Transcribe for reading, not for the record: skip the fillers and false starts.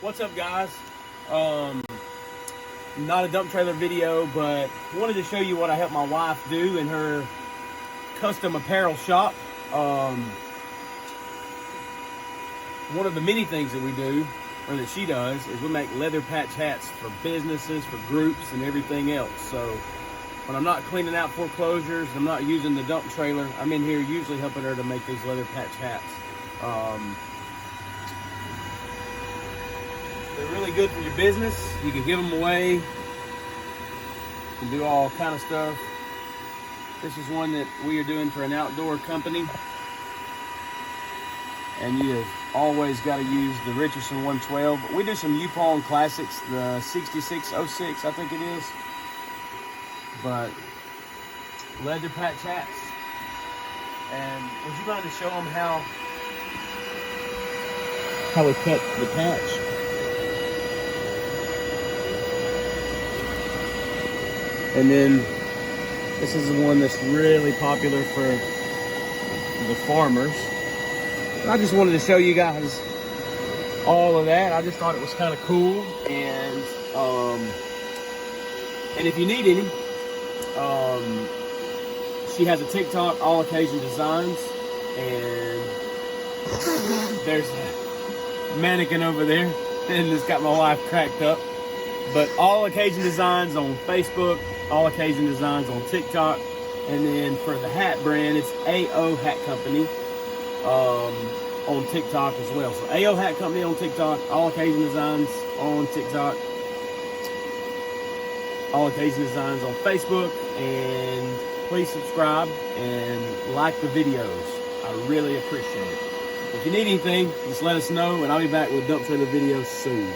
What's up, guys? Not a dump trailer video, but wanted to show you what I helped my wife do in her custom apparel shop. One of the many things that we do, or that she does, is we make leather patch hats for businesses, for groups, and everything else. So when I'm not cleaning out foreclosures, I'm not using the dump trailer, I'm in here usually helping her to make these leather patch hats. They're really good for your business. You can give them away. You can do all kind of stuff. This is one that we are doing for an outdoor company. And you have always got to use the Richardson 112. We do some Yukon Classics, the 6606, I think it is. But leather patch hats. And would you mind to show them how we cut the patch? And then this is the one that's really popular for the farmers. I just wanted to show you guys all of that. I just thought it was kind of cool. And if you need any, she has a TikTok, All Occasion Designs, and there's a mannequin over there, and it's got my wife cracked up. But All Occasion Designs on Facebook, All Occasion Designs on TikTok, and then for the hat brand, it's AO Hat Company on TikTok as well. So AO Hat Company on TikTok, All Occasion Designs on TikTok, All Occasion Designs on Facebook, and please subscribe and like the videos. I really appreciate it. If you need anything, just let us know, and I'll be back with dump trailer videos soon.